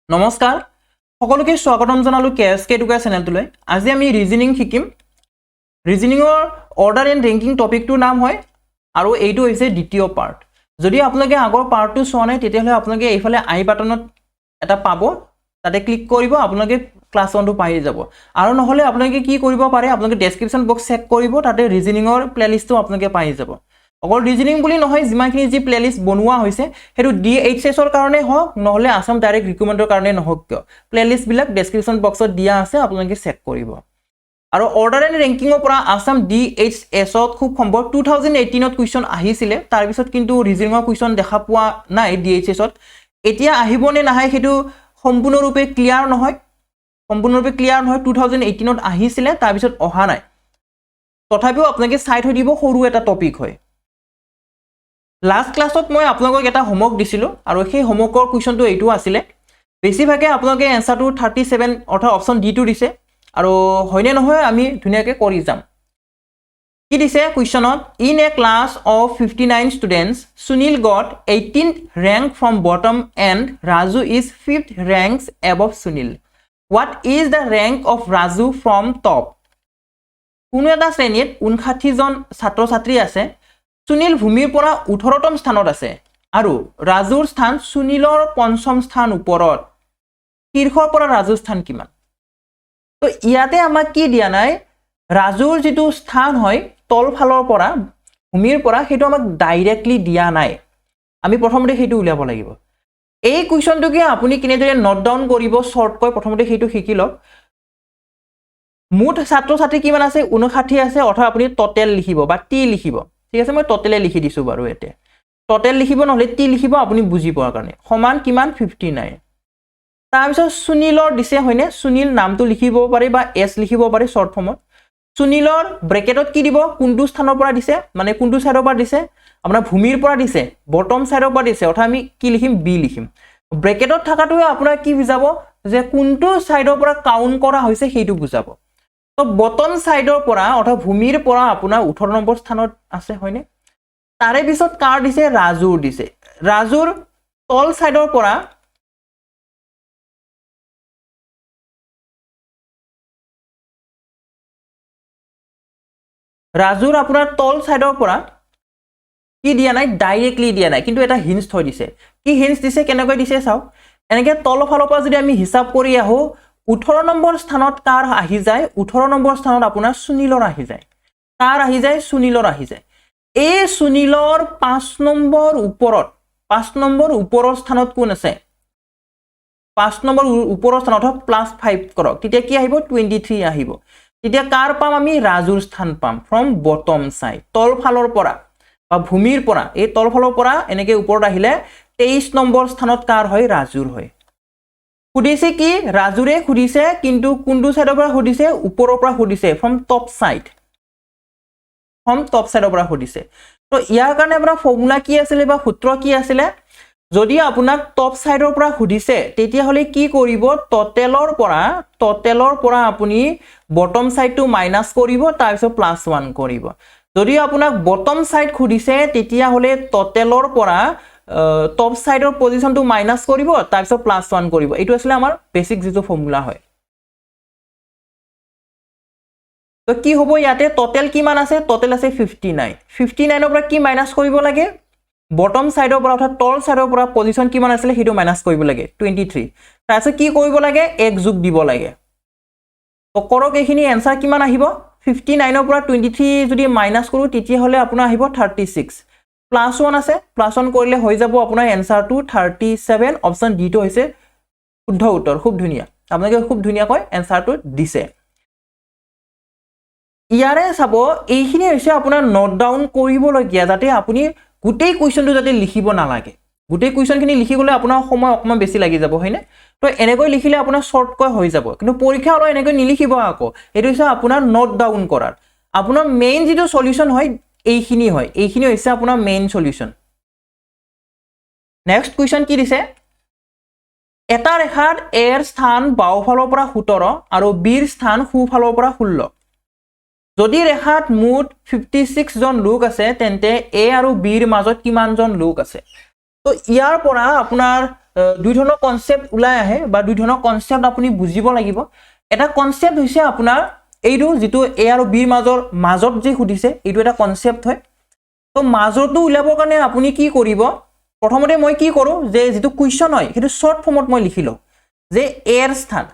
নমস্কাৰ সকলোকে স্বাগতম জনালো কেএসকে এডুকেশ্যন চেনেলটোলৈ আজি আমি ৰিজনিং শিকিম ৰিজনিংৰ অৰ্ডাৰ এণ্ড ৰেংকিং টপিকটোৰ নাম হয় আৰু এইটো হৈছে দ্বিতীয় পাৰ্ট যদি আপোনালোকে আগৰ পাৰ্টটো চোৱা নাই তেতিয়াহ'লে আপোনালোকে এইফালে আই বাটনত এটা পাব তাতে ক্লিক কৰিব আপোনালোকে ক্লাছ 1 টো পাই যাব আৰু নহলে আপোনালোকে কি কৰিব পাৰে আপোনালোকে ডেসক্ৰিপচন বক্স চেক কৰিব তাতে ৰিজনিংৰ প্লেলিষ্টটো আপোনালোকে পাই যাব অকল ৰিজনিং বুলি নহয় যিমানখিনি যি প্লেলিষ্ট বনোৱা হৈছে হেতু DHS ৰ কাৰণে হওক নহলে আসাম ডাইৰেক্ট ৰিক্ৰুটমেন্টৰ কাৰণে নহওক কিয় প্লেলিষ্ট বিলাক ডেসক্ৰিপচন বক্সত দিয়া আছে আপোনালোকে চেক কৰিব আৰু অৰ্ডাৰ এণ্ড ৰেংকিংৰ পৰা আসাম DHS ত খুব সম্ভৱ 2018 ত কুৱেশ্যন আহিছিলে তাৰ পিছত কিন্তু ৰিজনিংৰ কুৱেশ্যন দেখা পোৱা নাই DHS ত এতিয়া আহিব নে নাহে হেতু সম্পূৰ্ণৰূপে ক্লিয়াৰ নহয় 2018 ত আহিছিলে তাৰ পিছত অহা নাই তথাপিও আপোনালোকে চাই থৈ দিব সৰু এটা টপিক হয় লাষ্ট ক্লাছত মই আপোনালোকক এটা হোমৱৰ্ক দিছিলো আৰু সেই হোমৱৰ্কৰ কোৱেশ্যনটো এইটো আছিল বেছিভাগে আপোনালোকে এনসাৰটো 37 অৰ্থাৎ অপচন ডি টো দিছে আৰু হয়নে নহয় আমি ধুনিয়াকে কৰি যাম কি দিছে কোৱেশ্যনত in a class of 59 students Sunil got 18th rank from bottom and Raju is 5th ranks above Sunil what is the rank of Raju from top কোনো এটা শ্ৰেণীত 59 জন ছাত্ৰ ছাত্ৰী আছে সুনীল ভূমিৰ পৰা 18তম স্থানত আছে আৰু ৰাজুৰ স্থান সুনীলৰ পঞ্চম স্থান ওপৰত শীৰ্ষৰ পৰা ৰাজুৰ স্থান কিমান তো ইয়াতে আমাক কি দিয়া নাই ৰাজুৰ যেটো স্থান হয় তল ফালৰ পৰা ভূমিৰ পৰা হেতু আমাক ডাইৰেক্টলি দিয়া নাই আমি প্ৰথমতে হেতু উলিয়াব লাগিব এই কোৱেশ্যনটোকে আপুনি কিনেদৰে নোট ডাউন কৰিব শৰ্ট কৈ প্ৰথমতে হেতু শিকি লওক মুঠ ছাত্ৰ ছাত্ৰী কিমান আছে 59 আছে অথবা আপুনি টোটাল লিখিব বা টি লিখিব ঠিক আছে মই টোটালে লিখি দিছো বাৰু এতে টোটাল লিখিব নহলে টি লিখিব আপুনি বুজি পোৱাৰ কাৰণে সমান কিমান 59 তাৰ পিছত সুনীলৰ দিছে হয়নে সুনীল নামটো লিখিব পাৰে বা এস লিখিব পাৰে শৰ্ট ফৰ্মত সুনীলৰ ব্ৰেকেটত কি দিব কোনটো স্থানৰ পৰা দিছে মানে কোনটো সাইডৰ পৰা দিছে আপোনাৰ ভূমিৰ পৰা দিছে বটম সাইডৰ পৰা দিছে অথবা আমি কি লিখিম বি লিখিম ব্ৰেকেটত থাকাটো আপোনাৰ কি বুজাব যে কোনটো সাইডৰ পৰা কাউন্ট কৰা হৈছে হেতু বুজাব তো বটম সাইডৰ পৰা অথবা ভূমিৰ পৰা আপোনাৰ 18 নম্বৰ স্থানত আছে হয়নে তাৰে পিছত কাৰ দিছে ৰাজুৰ দিছে ৰাজুৰ তল সাইডৰ পৰা ৰাজুৰ আপোনাৰ তল সাইডৰ পৰা কি দিয়া নাই ডাইৰেক্টলি দিয়া নাই কিন্তু এটা হিন্স থৈ দিছে কি হিন্স দিছে কেনেকৈ দিছে চাও এনেকে তল ফালৰ পৰা যদি আমি হিসাব কৰি আহো 18 নম্বৰ স্থানত কাৰ আহি যায় 18 নম্বৰ স্থানত আপোনাৰ সুনীলৰ আহি যায় কাৰ আহি যায় সুনীলৰ আহি যায় এই সুনীলৰ 5 নম্বৰ ওপৰৰ স্থানত কোন আছে 5 নম্বৰ ওপৰৰ স্থানত +5 কৰক তেতিয়া কি আহিব 23 আহিব তেতিয়া কাৰ পাম আমি ৰাজুৰ স্থান পাম ফ্ৰম বটম সাইড তল ফালৰ পৰা বা ভূমিৰ পৰা এই তল ফালৰ পৰা এনেকে ওপৰত আহিলে 23 নম্বৰ স্থানত কাৰ হয় ৰাজুৰ হয় খুদিছে কি ৰাজুৰে খুদিছে কিন্তু কোনটো সাইডৰ পৰা খুদিছে ওপৰৰ পৰা খুদিছে ফ্ৰম টপ সাইড পৰা খুদিছে তো ইয়াৰ কাৰণে আপোনাৰ ফৰ্মুলা কি আছিল বা সূত্ৰ কি আছিল যদি আপোনাক টপ সাইডৰ পৰা খুদিছে তেতিয়া হলে কি কৰিব টোটালৰ পৰা আপুনি বটম সাইডটো মাইনাস কৰিব তাৰ পিছত +1 কৰিব যদি আপোনাক বটম সাইড খুদিছে তেতিয়া হলে টোটালৰ পৰা টপ সাইডৰ পজিশনটো মাইনাস কৰিব তাৰ পিছত +1 কৰিব এটো আসলে আমাৰ বেসিক যেটো ফৰ্মুলা হয় তো কি হ'ব ইয়াতে টোটাল কিমান আছে টোটাল আছে 59 ৰ পৰা কি মাইনাস কৰিব লাগে বটম সাইডৰ পৰা অৰ্থাৎ তল সাইডৰ পৰা পজিশন কিমান আছিল হেতু মাইনাস কৰিব লাগে 23 তাৰপিছত কি কৰিব লাগে এক যোগ দিব লাগে তো কৰক এখিনি आंसर কিমান আহিব 59 ৰ পৰা 23 যদি মাইনাস কৰো তেতিয়া হলে আপোনাৰ আহিব 36 +1 আছে +1 কৰিলে হৈ যাব আপোনাৰ आंसरটো 37 অপচন ডি টো হৈছে শুদ্ধ উত্তৰ খুব ধুনিয়া আপোনালোকে খুব ধুনিয়াকৈ आंसरটো দিছে ইয়াৰে চাব এইখিনি হৈছে আপোনাৰ নোট ডাউন কৰিব লগিয়া যাতে আপুনি গুটেই কোৱেশ্যনটো যাতে লিখিব নালাগে গুটেই কোৱেশ্যনখিনি লিখি গলে আপোনাৰ সময় অকমান বেছি লাগি যাব হয়নে তো এনেকৈ লিখিলে আপোনাৰ শৰ্ট কৈ হৈ যাব কিন্তু পৰীক্ষা আৰু এনেকৈ নিলিখিব আকৌ এটো হৈছে আপোনাৰ নোট ডাউন কৰাৰ আপোনাৰ মেইন যেটো সলিউশন হয় এইখিনি হৈছে আপোনাৰ মেইন সলিউশন নেক্সট কোৱেশ্যন কি দিছে এটা ৰেখাত a ৰ স্থান বাওঁফালৰ পৰা 17 আৰু b ৰ স্থান সোঁফালৰ পৰা 16 যদি ৰেখাত মুঠ 56 জন লোক আছে তেন্তে a আৰু b ৰ মাজত কিমান জন লোক আছে তো ইয়াৰ পৰা আপোনাৰ দুই ধৰণৰ কনসেপ্ট ওলাই আহে বা দুই ধৰণৰ কনসেপ্ট আপুনি বুজিব লাগিব এটা কনসেপ্ট হৈছে আপোনাৰ এইটো যেটো a আৰু b ৰ মাজত যে খুদিছে এইটো এটা কনসেপ্ট হয় তো মাজৰটো উলাবৰ কাৰণে আপুনি কি কৰিব প্ৰথমতে মই কি কৰো যে যেটো কোৱেশ্চন হয় সেইটো শৰ্ট ফৰ্মত মই লিখিলো যে a ৰ স্থান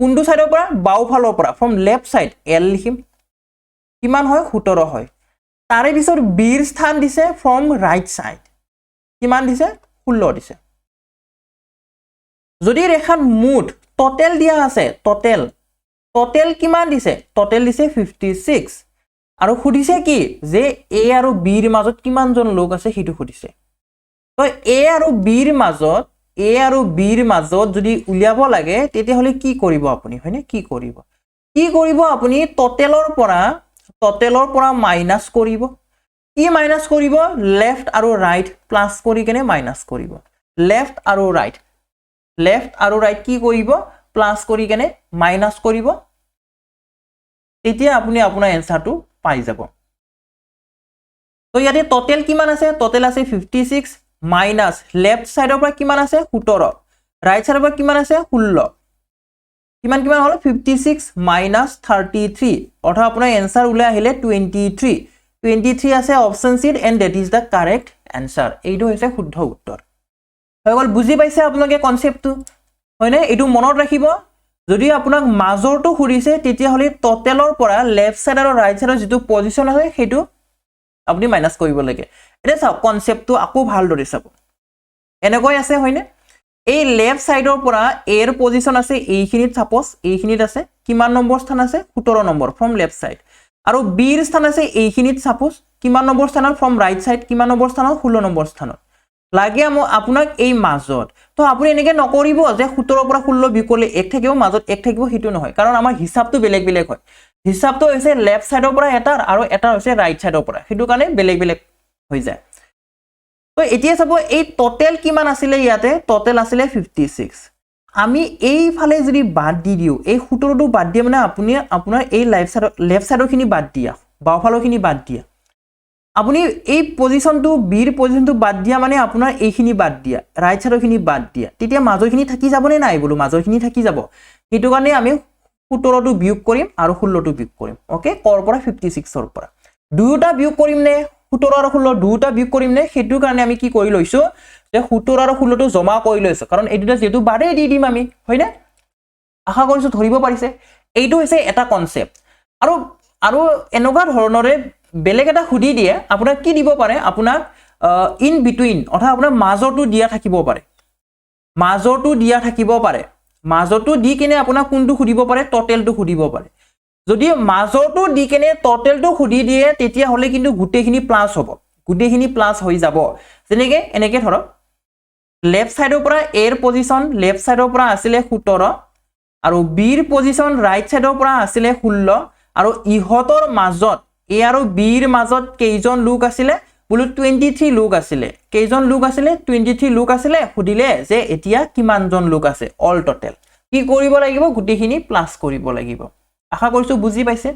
কোনটো সাইডৰ পৰা বাও ফালৰ পৰা ফ্ৰম লেফট সাইড l লিখিম কিমান হয় 17 হয় তাৰে পিছত b ৰ স্থান দিছে ফ্ৰম ৰাইট সাইড কিমান দিছে 16 দিছে যদি ৰেখাত মুঠ টোটাল দিয়া আছে টোটাল কিমান দিছে টোটাল দিছে 56 আৰু খুদিছে কি যে a আৰু b ৰ মাজত কিমান জন লোক আছে হিটো খুদিছে তো a আৰু b ৰ মাজত যদি উলিয়াব লাগে তেতিয়া হলে কি কৰিব আপুনি হয়নে কি কৰিব আপুনি টোটালৰ পৰা মাইনাস কৰিব কি মাইনাস কৰিব লেফট আৰু ৰাইট প্লাস কৰি কেনে মাইনাস কৰিব লেফট আৰু ৰাইট কি কৰিব প্লাস কৰি কেনে মাইনাস কৰিব তেতিয়া আপুনি আপোনাৰ এনসাৰটো পাই যাব তো ইয়াতে টোটাল কিমান আছে টোটাল আছে 56 মাইনাস লেফট সাইডৰ পৰা কিমান আছে 17 ৰাইট সাইডৰ পৰা কিমান আছে 16 কিমান হল 56 মাইনাস 33 অৰ্থাৎ আপোনাৰ এনসাৰ উলাই আহিলে 23 আছে option C and that is the correct answer এইটো হৈছে শুদ্ধ উত্তৰ হৈ গল বুজি পাইছে আপোনালোকে কনসেপ্টটো হয়নে এইটো মনত ৰাখিব যদি আপোনাক মাজৰটো খুৰিছে তেতিয়া হলে টোটালৰ পৰা লেফট সাইড আৰু ৰাইট সাইডৰ যেটো পজিশন আছে সেইটো আপুনি মাইনাস কৰিব লাগে এটা চাওক কনসেপ্টটো আকৌ ভাল দৰে চাব এনেকৈ আছে হয়নে এই লেফট সাইডৰ পৰা a ৰ পজিশন আছে এইখিনিত সাপোজ এইখিনিত আছে কিমান নম্বৰ স্থান আছে 17 নম্বৰ ফ্ৰম লেফট সাইড আৰু b ৰ স্থান আছে এইখিনিত সাপোজ কিমান নম্বৰ স্থানত ফ্ৰম ৰাইট সাইড কিমান নম্বৰ স্থানত 16 নম্বৰ স্থানত লাগে আপোনাক এই মাজত তো আপুনি এনেকে নকৰিব যে 17 পৰা 16 বিকলে 1 থাকিব মাজত 1 থাকিব হিটো নহয় কাৰণ আমাৰ হিসাবটো বেলেগ হয় হিসাবটো হৈছে লেফট সাইডৰ পৰা এটা আৰু এটা হৈছে ৰাইট সাইডৰ পৰা হিটো কাৰণে বেলেগ হৈ যায় তো এতিয়া চাব এই টোটাল কিমান আছিল ইয়াতে টোটাল আছিল 56 আমি এই ফালে যদি বাদ দি দিও এই 17 টো বাদ দিয়া মানে আপুনি আপোনাৰ এই লেফট সাইডৰ খিনি বাদ দিয়া বাও ফালৰ খিনি বাদ দিয়া আপুনি এই পজিশনটো বি ৰ পজিশনটো বাদ দিয়া মানে আপোনাৰ এইখিনি বাদ দিয়া ৰাইট সাইডৰ খিনি বাদ দিয়া তেতিয়া মাজৰখিনি থাকি যাব নে নাই বলো মাজৰখিনি থাকি যাব হেতু কাৰণে আমি 17 টো বিয়োগ কৰিম আৰু 16 টো বিয়োগ কৰিম ওকে কৰ পৰা 56 ৰ পৰা দুটা বিয়োগ কৰিম নে 17 আৰু 16 দুটা বিয়োগ কৰিম নে হেতু কাৰণে আমি কি কৰি লৈছো যে 17 আৰু 16 টো জমা কৰি লৈছো কাৰণ এই দুটা যেটো বাৰে দি দিম আমি হয়নে আশা কৰিছো ধৰিব পাৰিছে এইটো হৈছে এটা কনসেপ্ট আৰু এনেকুৱা ধৰণৰে বেলেগ এটা খুদি দিয়ে আপোনাক কি দিব পাৰে আপোনাক ইন বিটুইন অৰ্থাৎ আপোনাৰ মাজৰটো দিয়া থাকিব পাৰে মাজৰটো দি কেনে আপোনাক কোনটো খুদিব পাৰে টোটালটো খুদিব পাৰে যদি মাজৰটো দি কেনে টোটালটো খুদি দিয়ে তেতিয়া হলে কিন্তু গুটেখিনি প্লাস হ'ব গুটেখিনি প্লাস হৈ যাব যেনেকে এনেকে ধৰক লেফট সাইডৰ পৰা a ৰ পজিশন লেফট সাইডৰ পৰা আছিল 17 আৰু b ৰ পজিশন ৰাইট সাইডৰ পৰা আছিল 16 আৰু ইহতৰ মাজত a আৰু b ৰ মাজত কেইজন লোক আছিল বলু 23 লোক আছিল কেইজন লোক আছিল 23 লোক আছিল খুদিলে যে এতিয়া কিমান জন লোক আছে অল টোটাল কি কৰিব লাগিব গুটেখিনি প্লাস কৰিব লাগিব আশা কৰিছো বুজি পাইছে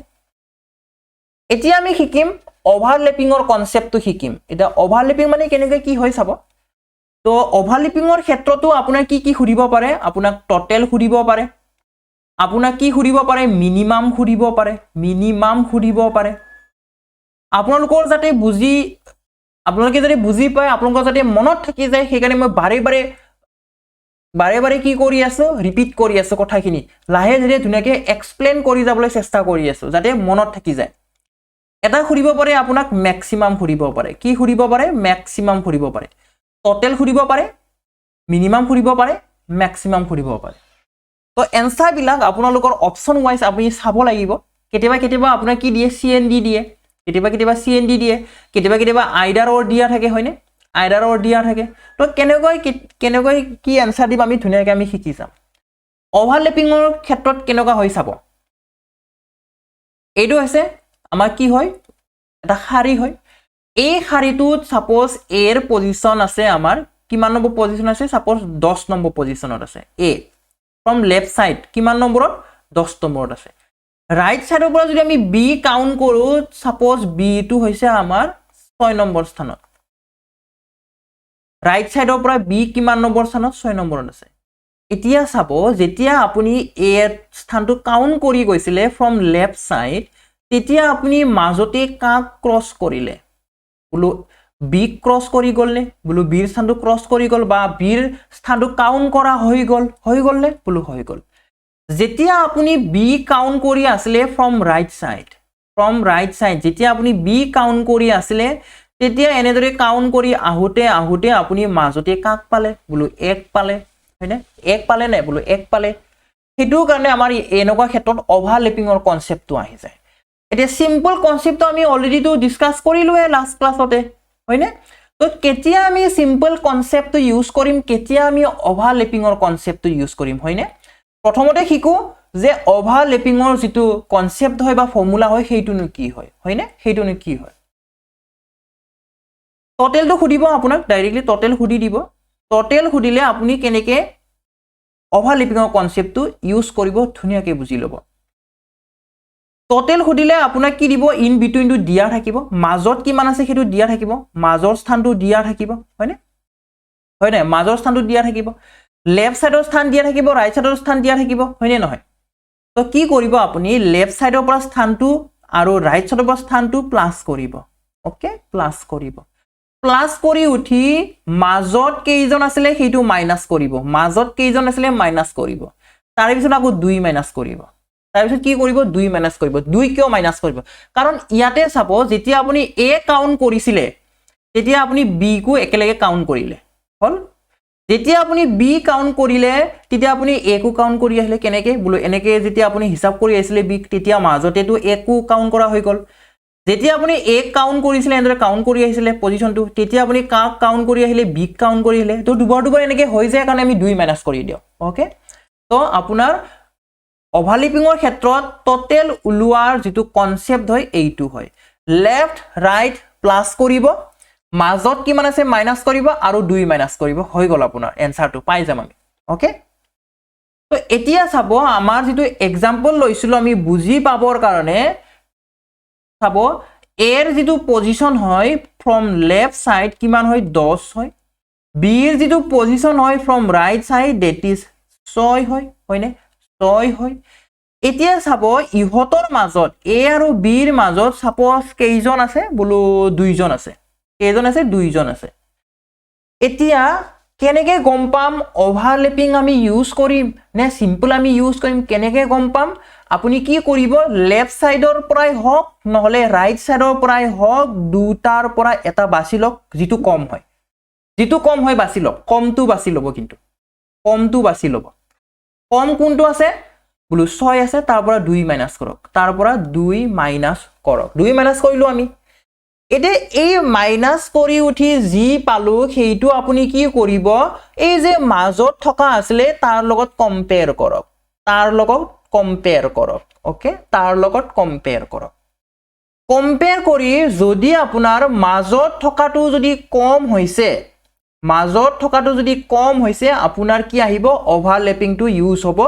এতিয়া আমি শিকিম ওভাৰল্যাপিংৰ কনসেপ্টটো শিকিম এটা ওভাৰল্যাপিং মানে কেনেকৈ কি হয় চাব তো ওভাৰল্যাপিংৰ ক্ষেত্ৰটো আপোনাৰ কি খুদিব পাৰে আপোনাক টোটাল খুদিব পাৰে আপোনাক কি খুদিব পাৰে মিনিমাম খুদিব পাৰে আপোনালোকৰ যাতে আপোনালোকে যদি বুজি পায় আপোনালোকৰ যাতে মনত থাকি যায় সেইকাৰণে মই বাৰে কি কৰি আছো ৰিপিট কৰি আছো কথাখিনি লাহে ধীৰে ধুনিয়াকে এক্সপ্লেইন কৰি যাবলৈ চেষ্টা কৰি আছো যাতে মনত থাকি যায় এটা খুদিব পাৰে আপোনাক ম্যাক্সিমাম খুদিব পাৰে কি খুদিব পাৰে ম্যাক্সিমাম খুদিব পাৰে টোটাল খুদিব পাৰে মিনিমাম খুদিব পাৰে ম্যাক্সিমাম খুদিব পাৰে তো এনসাৰ বিলাক আপোনালোকৰ অপচন ওয়াইজ আপুনি চাব লাগিব কেতিয়াবা আপোনাক কি দিয়ে সিএনডি দিয়ে কেতিয়াবা সিএনডি দিয়ে কেতিয়াবা আইডাৰ অৰ দিয়া থাকে হয়নে আইডাৰ অৰ দিয়া থাকে তো কেনেকৈ কি এনসাৰ দিব আমি ধুনিয়াকে আমি শিকি যাম ওভাৰল্যাপিংৰ ক্ষেত্ৰত কেনেকুৱা হৈ চাব এইটো আছে আমাৰ কি হয় এটা শাৰী হয় এই শাৰীটোত সাপোজ a ৰ পজিশন আছে আমাৰ কিমান নম্বৰ পজিশন আছে সাপোজ 10 নম্বৰ পজিশনত আছে a ফ্ৰম লেফট সাইড কিমান নম্বৰত 10 নম্বৰত আছে ৰাইট সাইডৰ পৰা যদি আমি b কাউন্ট কৰো সাপোজ b টো হৈছে আমাৰ 6 নম্বৰ স্থানত ৰাইট সাইডৰ পৰা বি কিমান নম্বৰ স্থানত 6 নম্বৰত আছে এতিয়া চাব যেতিয়া আপুনি এ স্থানটো কাউন্ট কৰি গৈছিলে ফ্ৰম লেফট সাইড তেতিয়া আপুনি মাজতে কাক ক্ৰস কৰিলে বলো বি ক্ৰস কৰি গলনে বলো বিৰ স্থানটো ক্ৰস কৰি গল বা বিৰ স্থানটো কাউন্ট কৰা হৈ গলনে বলো হৈ গল যেতিয়া আপুনি বি কাউন্ট কৰি আসলে ফ্ৰম ৰাইট সাইড যেতিয়া আপুনি বি কাউন্ট কৰি আসলে তেতিয়া এনেদৰে কাউন্ট কৰি আহুতে আপুনি মাজতে কাক পালে বলো 1 পালে হয়নে 1 পালে নাই বলো 1 পালে হেতু কাৰণে আমাৰ এনেকুৱা ক্ষেত্ৰত ওভাৰলেপিংৰ কনসেপ্টটো আহি যায় এটা সিম্পল কনসেপ্টটো আমি অলৰেডি তো ডিসকাস কৰিলোৱে লাষ্ট ক্লাছতে হয়নে তো কেতিয়া আমি সিম্পল কনসেপ্টটো ইউজ কৰিম কেতিয়া আমি ওভাৰলেপিংৰ কনসেপ্টটো ইউজ কৰিম হয়নে প্ৰথমতে শিকো যে ওভাৰলেপিংৰ যেটো কনসেপ্ট হয় বা ফৰ্মুলা হয় হেইটোনো কি হয় হয়নে হেইটোনো কি হয় টোটেলটো খুদিব আপোনাক ডাইৰেক্টলি টোটেল খুদি দিব টোটেল খুদিলে আপুনি কেনেকে ওভাৰলেপিংৰ কনসেপ্টটো ইউজ কৰিব ধুনিয়াকে বুজি লব টোটেল খুদিলে আপোনাক কি দিব ইন বিটুইনটো দিয়া থাকিব মাজত কিমান আছে হেতু দিয়া থাকিব মাজৰ স্থানটো দিয়া থাকিব হয়নে মাজৰ স্থানটো দিয়া থাকিব লেফট সাইডৰ স্থান দিয়া থাকিব ৰাইট সাইডৰ স্থান দিয়া থাকিব হয়নে নহয় তো কি কৰিব আপুনি লেফট সাইডৰ পৰা স্থানটো আৰু ৰাইট সাইডৰ পৰা স্থানটো প্লাস কৰিব ওকে প্লাস কৰিব প্লাস কৰি উঠি মাজত কেইজন আছিল হেতু মাইনাস কৰিব মাজত কেইজন আছিল মাইনাস কৰিব তাৰ পিছত আকৌ 2 মাইনাস কৰিব তাৰ পিছত কি কৰিব 2 মাইনাস কৰিব 2 কিয় মাইনাস কৰিব কাৰণ ইয়াতে চাব যেতিয়া আপুনি a কাউন্ট কৰিছিলে তেতিয়া আপুনি b কো একেলগে কাউন্ট কৰিলে হল যেতিয়া আপুনি b কাউন্ট কৰিলে তেতিয়া আপুনি a কো কাউন্ট কৰি আহিলে কেনেকে বলো এনেকে যেতিয়া আপুনি হিসাব কৰি আহিছিলে b তেতিয়া মাজতেটো a কো কাউন্ট কৰা হৈ গল যেতিয়া আপুনি a কাউন্ট কৰিছিলে এন্দৰে কাউন্ট কৰি আহিছিলে পজিশনটো তেতিয়া আপুনি কাক কাউন্ট কৰি আহিলে b কাউন্ট কৰি আহিলে তো দুবাৰ এনেকে হৈ যায় কাৰণে আমি 2 মাইনাস কৰি দিও ওকে তো আপোনাৰ ওভাৰলেপিংৰ ক্ষেত্ৰত টোটেল উলোৱাৰ যেটো কনসেপ্ট হয় এইটো হয় লেফট ৰাইট প্লাস কৰিব মাজত কিমান আছে মাইনাস কৰিব আৰু 2 মাইনাস কৰিব হৈ গল আপোনাৰ এনসাৰটো পাই যাম আমি ওকে তো এতিয়া চাব আমাৰ যেটো एग्जांपल লৈছিলো আমি বুজি পাবৰ কাৰণে চাব এৰ যেটো পজিশন হয় ফ্ৰম লেফট সাইড কিমান হয় 10 হয় বিৰ যেটো পজিশন হয় from right side that is 6 হয় হয়নে 6 হয় এতিয়া চাব ইহতৰ মাজত a আৰু b ৰ মাজত সাপোজ কেইজন আছে বলো দুইজন আছে কেইজন আছে দুইজন আছে এতিয়া কেনেকে গম পাম ওভাৰলেপিং আমি ইউজ কৰিম নে সিম্পল আমি ইউজ কৰিম কেনেকে গম পাম আপুনি কি কৰিব লেফট সাইডৰ পৰাই হক নহলে ৰাইট সাইডৰ পৰাই হক দুটাৰ পৰা এটা বাছি লওক যেটো কম হয় বাছি লওক কমটো বাছি লব কিন্তু কমটো বাছি লব কম কোনটো আছে বলো 6 আছে তাৰ পৰা 2 মাইনাস কৰক তাৰ পৰা 2 মাইনাস কৰক 2 মাইনাস কৰিলো আমি এতে এই মাইনাস কৰি উঠি জি পালো হেইটো আপুনি কি কৰিব এই যে মাজত থকা আসলে তাৰ লগত কম্পেয়াৰ কৰক ওকে তাৰ লগত কম্পেয়াৰ কৰক কম্পেয়াৰ কৰি যদি আপোনাৰ মাজত থকাটো যদি কম হৈছে আপোনাৰ কি আহিব ওভাৰলেপিংটো ইউজ হ'ব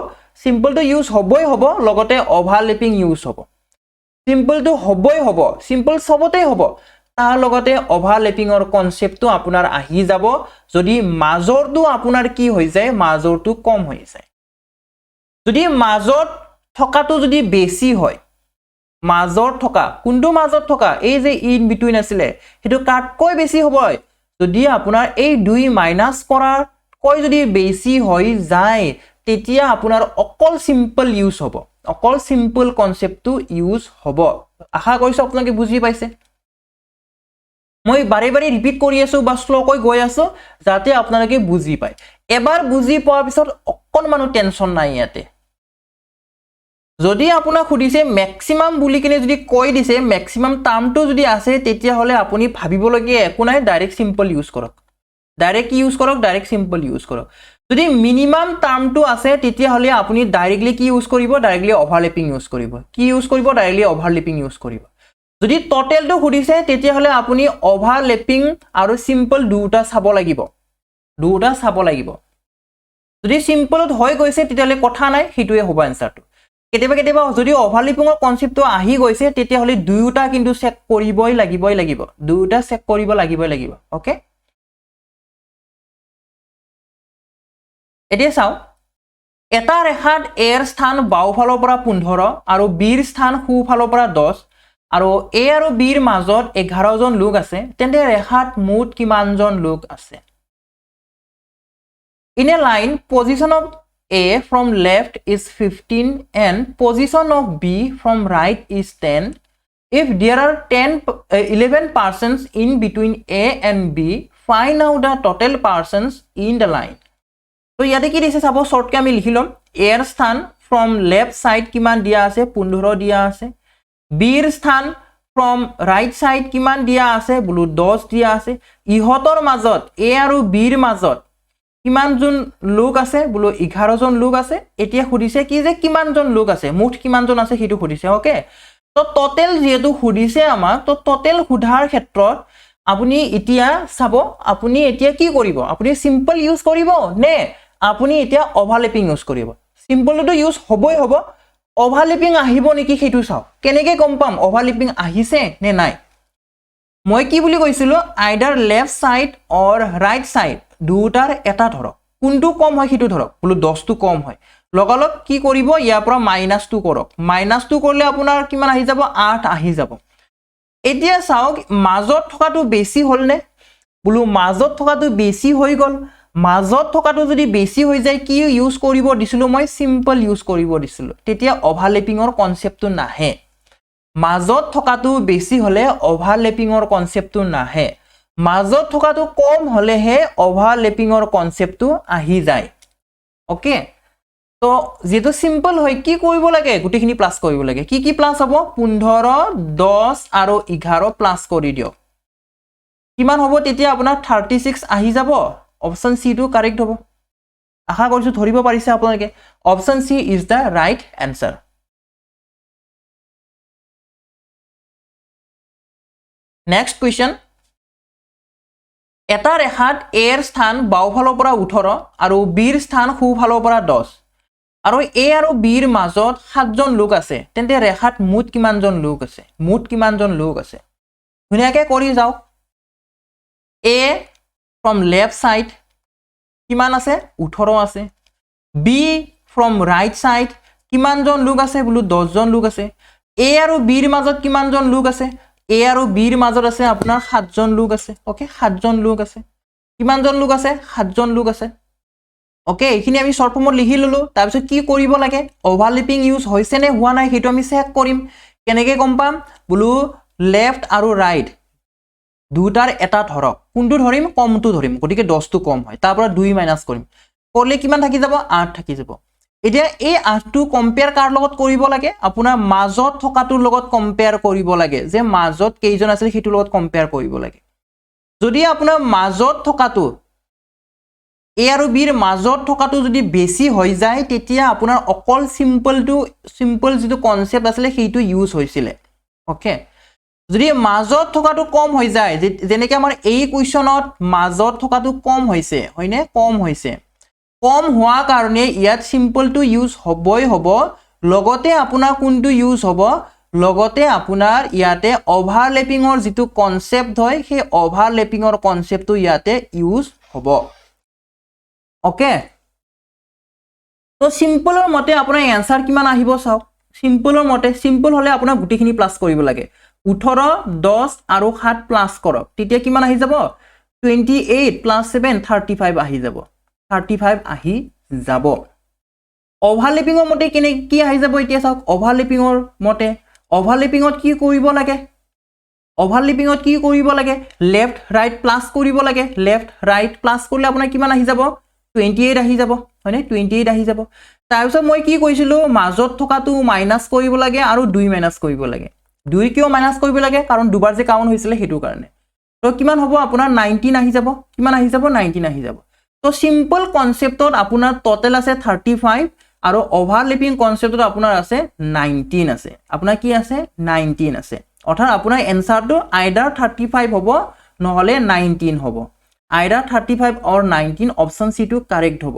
সিম্পল তো ইউজ হবই হ'ব লগতে ওভাৰলেপিং ইউজ হ'ব সিম্পল তো হবই হ'ব সিম্পল সবতে হ'ব তাৰ লগতে ওভাৰলেপিংৰ কনসেপ্টটো আপোনাৰ আহি যাব যদি মাজৰটো আপোনাৰ কি হৈ যায় মাজৰটো কম হৈ যায় যদি মাজত থকাটো যদি বেছি হয় মাজত থকা কোনটো মাজত থকা এই যে ইন বিটুইন আছিলে হেতু কাটকৈ বেছি হ'ব যদি আপোনাৰ এই 2 মাইনাস কৰাৰ কৈ যদি বেছি হৈ যায় তেতিয়া আপোনাৰ অকল সিম্পল ইউজ হ'ব অকল সিম্পল কনসেপ্টটো ইউজ হ'ব আশা কৰিছো আপোনালোকে বুজি পাইছে মই বাৰে বাৰে ৰিপিট কৰি আছো বা স্লো কৈ গৈ আছো যাতে আপোনালোকে বুজি পায় এবাৰ বুজি পোৱাৰ পিছত অকনমানো টেনচন নাই ইয়াতে যদি আপোনাক খুদিছে ম্যাক্সিমাম বুলি কিনে যদি কৈ দিছে ম্যাক্সিমাম টাৰ্মটো যদি আছে তেতিয়া হলে আপুনি ভাবিবলগীয়া একো নাই ডাইৰেক্ট সিম্পল ইউজ কৰক ডাইৰেক্ট সিম্পল ইউজ কৰক যদি মিনিমাম টাৰ্মটো আছে তেতিয়া হলে আপুনি ডাইৰেক্টলি কি ইউজ কৰিব ডাইৰেক্টলি ওভাৰলেপিং ইউজ কৰিব যদি টোটেলটো খুদিছে তেতিয়া হলে আপুনি ওভাৰলেপিং আৰু সিম্পল দুটা চাব লাগিব যদি সিম্পলত হৈ গৈছে তেতিয়া হলে কথা নাই হিটোৱে হ'ব আনসাৰটো কেতিয়াবা যদি ওভাৰলেপিংৰ কনসেপ্টটো আহি গৈছে তেতিয়া হলে দুটা কিন্তু চেক কৰিবই লাগিব দুটা চেক কৰিব লাগিব ওকে এতিয়া চাও এটা ৰেখাত a ৰ স্থান বাওঁফালৰ পৰা 15 আৰু b ৰ স্থান সোঁফালৰ পৰা 10 আৰু a আৰু b ৰ মাজত 11 জন লোক আছে তেন্তে ৰেখাত মুঠ কিমানজন লোক আছে In a line, position of A from left is 15 and position of B from right is 10. If there are 11 persons in between A and B, find out the total persons in the line. So, yate ki dise sabo short ke ami likhi lom A er sthan from left side kiman dia ase 15 dia ase B er sthan from right side kiman dia ase bulu 10 dia ase ihotor majot A aru B er majot কিমান জন লোক আছে বলো 11 জন লোক আছে এতিয়া খুদিছে কি যে কিমান জন লোক আছে মুঠ কিমান জন আছে হেতু খুদিছে ওকে তো টোটাল যেহেতু খুদিছে আমাক তো টোটাল খুধাৰ ক্ষেত্ৰত আপুনি এতিয়া চাব আপুনি এতিয়া কি কৰিব আপুনি সিম্পল ইউজ কৰিব নে আপুনি এতিয়া ওভাৰল্যাপিং ইউজ কৰিব সিম্পলটো ইউজ হবই হ'ব ওভাৰল্যাপিং আহিব নেকি হেতু চাও কেনেকৈ গম পাম ওভাৰল্যাপিং আহিছে নে নাই মই কি বুলি কৈছিলো আইদাৰ লেফট সাইড অৰ ৰাইট সাইড দুটাৰ এটা ধৰক কোনটো কম হয় হেতু ধৰক বলো 10 টো কম হয় লগালগ কি কৰিব ইয়াৰ পৰা -2 কৰক -2 কৰিলে আপোনাৰ কিমান আহি যাব 8 আহি যাব এতিয়া চাওক মাজত থকাটো বেছি হল নে বলো মাজত থকাটো বেছি হৈ গল মাজত থকাটো যদি বেছি হৈ যায় কি ইউজ কৰিব দিছিলো মই সিম্পল ইউজ কৰিব দিছিলো তেতিয়া ওভাৰল্যাপিংৰ কনসেপ্টটো নাহে মাজত থকাটো বেছি হলে ওভাৰল্যাপিংৰ কনসেপ্টটো নাহে মাজত থকাটো কম হলেহে ওভাৰল্যাপিংৰ কনসেপ্টটো আহি যায় ওকে তো যেটো সিম্পল হয় কি কৰিব লাগে গুটিখিনি প্লাস কৰিব লাগে কি প্লাস হ'ব 15 10 আৰু 11 প্লাস কৰি দিও কিমান হ'ব তেতিয়া আপোনাৰ 36 আহি যাব অপচন সি টো কাৰেক্ট হ'ব আশা কৰিছো ধৰিব পাৰিছে আপোনালোকে option C is the right answer next question এটা ৰেখাত A ৰ স্থান বাওঁফালৰ পৰা 18 আৰু B ৰ স্থান সোঁফালৰ পৰা 10 আৰু A আৰু B ৰ মাজত 7 জন লোক আছে তেন্তে ৰেখাত মুঠ কিমান জন লোক আছে ধুনিয়াকৈ কৰি যাও A from left side কিমান আছে 18 আছে B from right side কিমান জন লোক আছে বলো 10 জন লোক আছে A আৰু B ৰ মাজত কিমান জন লোক আছে A আৰু B ৰ মাজত আছে আপোনাৰ 7 জন লোক আছে ওকে 7 জন লোক আছে কিমান জন লোক আছে 7 জন লোক আছে ওকে এইখিনি আমি শর্ট ফর্মত লিখি ললো তাৰ পিছত কি কৰিব লাগে ওভাৰল্যাপিং ইউজ হৈছে নে হোৱা নাই হেতু আমি চেক কৰিম কেনেকৈ গম পাম বলো লেফট আৰু ৰাইট দুটাৰ এটা ধৰক কোনটো ধৰিম কমটো ধৰিম গতিকে 10 টো কম হয় তাৰ পৰা 2 মাইনাস কৰিম করলে কিমান থাকি যাব 8 থাকি যাব এতিয়া এই 8 টো কম্পেয়াৰ কাৰ লগত কৰিব লাগে আপোনাৰ মাজত থকাটোৰ লগত কম্পেয়াৰ কৰিব লাগে যে মাজত কেইজন আছে হেতু লগত কম্পেয়াৰ কৰিব লাগে যদি আপোনাৰ মাজত থকাটো A আৰু B ৰ মাজত থকাটো যদি বেছি হৈ যায় তেতিয়া আপোনাৰ অকল সিম্পল যেটো কনসেপ্ট আছিল হেতু ইউজ হৈছিল ওকে যদি মাজত থকাটো কম হৈ যায় যেনেকৈ আমাৰ এই কোৱেশ্চনত মাজত থকাটো কম হৈছে হয়নে কম হৈছে কম হোৱা কাৰণে ইয়াত সিম্পলটো ইউজ হবই হ'ব লগতে আপোনাৰ কোনটো ইউজ হ'ব লগতে আপোনাৰ ইয়াতে ওভাৰল্যাপিংৰ যেটো কনসেপ্ট হয় সেই ওভাৰল্যাপিংৰ কনসেপ্টটো ইয়াতে ইউজ হ'ব ওকে তো সিম্পলৰ মতে আপোনাৰ আনসাৰ কিমান আহিব চাওক সিম্পলৰ মতে সিম্পল হলে আপোনাৰ গুটিখিনি প্লাস কৰিব লাগে 18 10 আৰু 7 প্লাস কৰক তেতিয়া কিমান আহি যাব 28 প্লাস 7 35 আহি যাব 35 আহি যাব ওভাৰল্যাপিংৰ মতে কি আহি যাব এতিয়া চাওক ওভাৰল্যাপিংৰ মতে ওভাৰল্যাপিংত কি কৰিব লাগে ওভাৰল্যাপিংত কি কৰিব লাগে লেফট ৰাইট প্লাস কৰিব লাগে লেফট ৰাইট প্লাস কৰিলে আপোনাৰ কিমান আহি যাব 28 আহি যাব হয়নে 28 আহি যাব তাৰ পিছত মই কি কৈছিলো মাজত থকাটো মাইনাস কৰিব লাগে আৰু 2 মাইনাস কৰিব লাগে 2 কিয় মাইনাস কৰিব লাগে কাৰণ দুবাৰ যে কাউন্ট হৈছিল হেতু কাৰণে তো কিমান হ'ব আপোনাৰ 19 আহি যাব কিমান আহি যাব 19 আহি যাব তো সিম্পল কনসেপ্টত আপোনাৰ টোটাল আছে 35 আৰু ওভাৰল্যাপিং কনসেপ্টত আপোনাৰ আছে 19 আছে আপোনাৰ কি আছে 19 আছে অৰ্থাৎ আপোনাৰ এনসাৰটো আইদাৰ 35 হ'ব নহলে 19 হ'ব আইদাৰ 35 অৰ 19 অপশন সি টু কাৰেক্ট হ'ব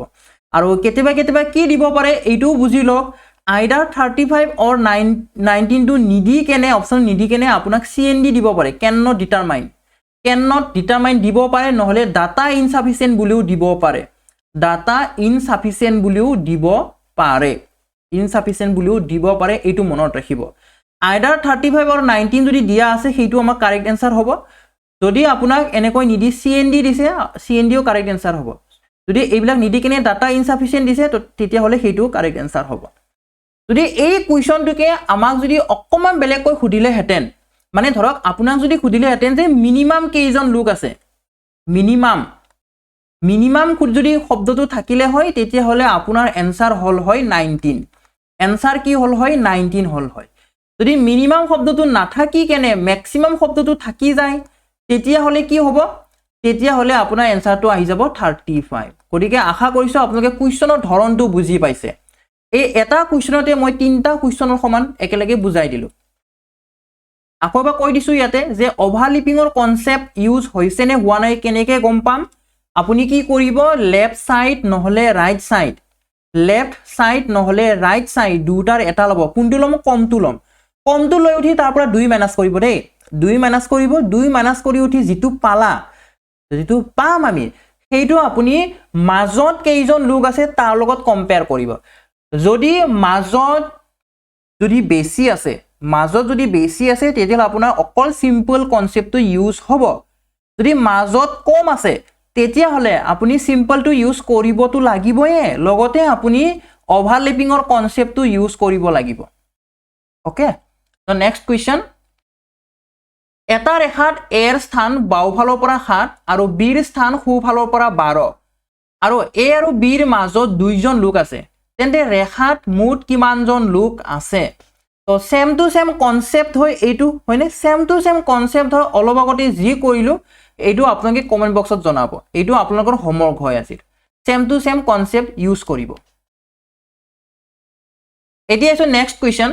আৰু কেতিয়াবা কি দিব পাৰে এইটো বুজি লওক আইদাৰ 35 অর 19 টু নিদি কেনে অপশন নিদি কেনে আপোনাক সিএনডি দিব পাৰে ক্যান নট ডিটাৰমাইন দিব পাৰে নহলে ডাটা ইনসাফিসিয়েন্ট বুলিও দিব পাৰে ডাটা ইনসাফিচিয়েণ্ট বুলিও দিব পাৰে ইনসাফিচিয়েণ্ট বুলিও দিব পাৰে এইটো মনত ৰাখিব আইডাৰ 35 আৰু 19 যদি দিয়া আছে সেইটো আমাৰ কাৰেক্ট এনসাৰ হ'ব যদি আপোনাক এনেকৈ নিদি সিএনডি দিছে সিএনডিও কাৰেক্ট এনসাৰ হ'ব যদি এইবিলাক নিদি কিনে ডাটা ইনসাফিচিয়েণ্ট দিছে তো তেতিয়া হলে সেইটো কাৰেক্ট এনসাৰ হ'ব যদি এই কুৱেশ্যনটোকে আমাক যদি অকমান বেলেগকৈ খুদিলে হেতেন মানে ধৰক আপোনাক যদি খুদিলে হেতেন যে মিনিমাম কেইজন লোক আছে মিনিমাম যদি শব্দটো থাকিলে হয় তেতিয়া হলে আপোনাৰ এনসাৰ হল হয় 19 এনসাৰ কি হল হয় 19 হল হয় যদি মিনিমাম শব্দটো নাথাকি কেনে ম্যাক্সিমাম শব্দটো থাকি যায় তেতিয়া হলে কি হ'ব তেতিয়া হলে আপোনাৰ এনসাৰটো আহি যাব 35 গতিকে আশা কৰিছো আপোনালোকে কুৱেশ্যনৰ ধৰণটো বুজি পাইছে এই এটা কুৱেশ্যনতে মই তিনটা কুৱেশ্যনৰ সমান একেলগে বুজাই দিলো আকৌ এবাৰ কৈ দিছো ইয়াতে যে ওভাৰলিপিঙৰ কনসেপ্ট ইউজ হৈছে নে হোৱা নাই কেনেকৈ গম পাম আপুনি কি কৰিব লেফট সাইড নহলে ৰাইট সাইড লেফট সাইড নহলে ৰাইট সাইড দুটাৰ এটা লব কোনটো লম কমটো লৈ উঠি তাৰ পৰা 2 মাইনাস কৰিব দেই 2 মাইনাস কৰিব 2 মাইনাস কৰি উঠি যেটো পালা যেটো পাম আমি সেইটো আপুনি মাজত কেইজন লোক আছে তাৰ লগত কম্পেয়াৰ কৰিব যদি মাজত যদি বেছি আছে তেতিয়া আপোনাৰ অকল সিম্পল কনসেপ্টটো ইউজ হ'ব যদি মাজত কম আছে তেতিয়া হলে আপুনি সিম্পলটো ইউজ কৰিবটো লাগিবই লগতে আপুনি ওভাৰলেপিঙৰ কনসেপ্টটো ইউজ কৰিব লাগিব ওকে তো নেক্সট কুৱেশ্যন এটা ৰেখাত এৰ স্থান বাওফালৰ পৰা 7 আৰু বিৰ স্থান সোঁফালৰ পৰা 12 আৰু এ আৰু বিৰ মাজত দুইজন লোক আছে তেন্তে ৰেখাত মুঠ কিমানজন লোক আছে তো সেম টু সেম কনসেপ্ট হয় এইটো হয়নে সেম টু সেম কনসেপ্ট হয় অলপ আগতে যি কৰিলো এইটো আপোনালোকে কমেন্ট বক্সত জনাব এইটো আপোনালোকৰ হোমৱৰ্ক হয় আছিল same to same concept use কৰিব এতিয়া আছে next question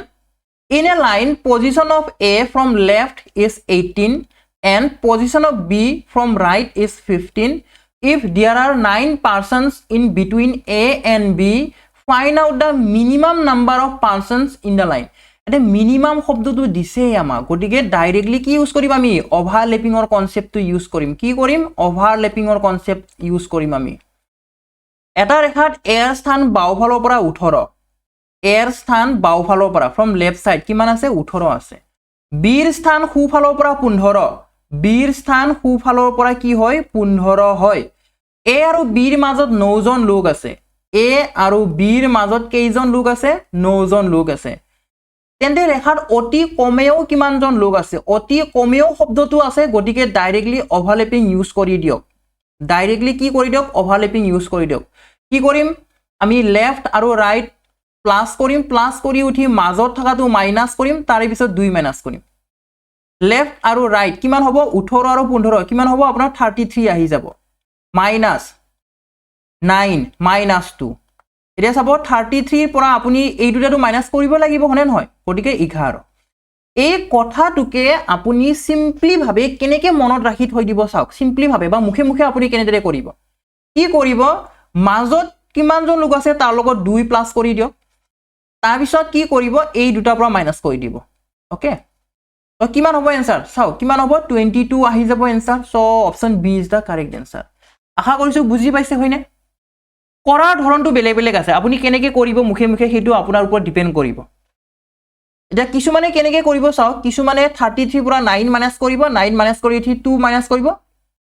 in a line position of A from left is 18 and position of B from right is 15 if there are 9 persons in between A and B find out the minimum number of persons in the line এটা minimum শব্দটো দিছে আমাক গটিকে directly কি use কৰিম আমি ওভাৰলেপিঙৰ কনসেপ্টটো use কৰিম কি কৰিম ওভাৰলেপিঙৰ কনসেপ্ট ইউজ কৰিম আমি এটা ৰেখাত এৰ স্থান বাওফালৰ পৰা 18 এৰ স্থান বাওফালৰ পৰা ফ্ৰম লেফট সাইড কিমান আছে 18 আছে বিৰ স্থান সোঁফালৰ পৰা 15 বিৰ স্থান সোঁফালৰ পৰা কি হয় 15 হয় এ আৰু বিৰ মাজত 9 জন লোক আছে এ আৰু বিৰ মাজত কেইজন লোক আছে 9 জন লোক আছে তেন্তে ৰেখাত অতি কমেও কিমানজন লোক আছে অতি কমেও শব্দটো আছে গটিকে ডাইৰেক্টলি ওভাৰলেপিং ইউজ কৰি দিয়ক ডাইৰেক্টলি কি কৰি দিয়ক ওভাৰলেপিং ইউজ কৰি দিয়ক কি কৰিম আমি লেফট আৰু ৰাইট প্লাস কৰিম প্লাস কৰি উঠি মাজত থাকাটো মাইনাস কৰিম তাৰে পিছত 2 মাইনাস কৰিম লেফট আৰু ৰাইট কিমান হ'ব 18 আৰু 15 কিমান হ'ব আপোনাৰ 33 আহি যাব মাইনাস 9 মাইনাস 2 এতিয়া চাব 33 পৰা আপুনি এই দুটাটো মাইনাস কৰিব লাগিব হনে নহয় গটিকে 11 এই কথাটোকে আপুনি সিম্পলি ভাবে কেনেকে মনত ৰাখি থৈ দিব চাওক সিম্পলি ভাবে বা মুখে মুখে আপুনি কেনেদৰে কৰিব কি কৰিব মাজত কিমানজন লোক আছে তাৰ লগত 2 প্লাস কৰি দিয়ক তাৰ পিছত কি কৰিব এই দুটাৰ পৰা মাইনাস কৰি দিব ওকে তো কিমান হ'ব এনসাৰ চাও কিমান হ'ব 22 আহি যাব answer so option B is the correct answer আশা কৰিছো বুজি পাইছে হয়নে কৰাৰ ধৰণটো বেলেগ আছে আপুনি কেনেকে কৰিব মুখে মুখে হেতু আপোনাৰ ওপৰত ডিপেন্ড কৰিব এটা কিছুমানে কেনেকে কৰিব চাও কিছুমানে 33 পৰা 9 মাইনাস কৰিব 9 মাইনাস কৰি 2 মাইনাস কৰিব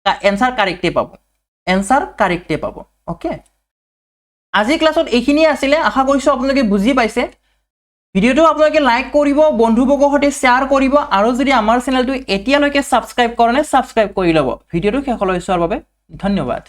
তা এনসাৰ কাৰেক্টে পাব ওকে আজি ক্লাছত এইখিনি আছিল আশা কৰিছো আপোনালোকে বুজি পাইছে ভিডিওটো আপোনালোকে লাইক কৰিব বন্ধুবৰ্গৰ সৈতে শেয়াৰ কৰিব আৰু যদি আমাৰ চেনেলটো এতিয়ালৈকে সাবস্ক্ৰাইব কৰা নাই সাবস্ক্ৰাইব কৰি লব ভিডিওটো শেষলৈ চোৱাৰ বাবে ধন্যবাদ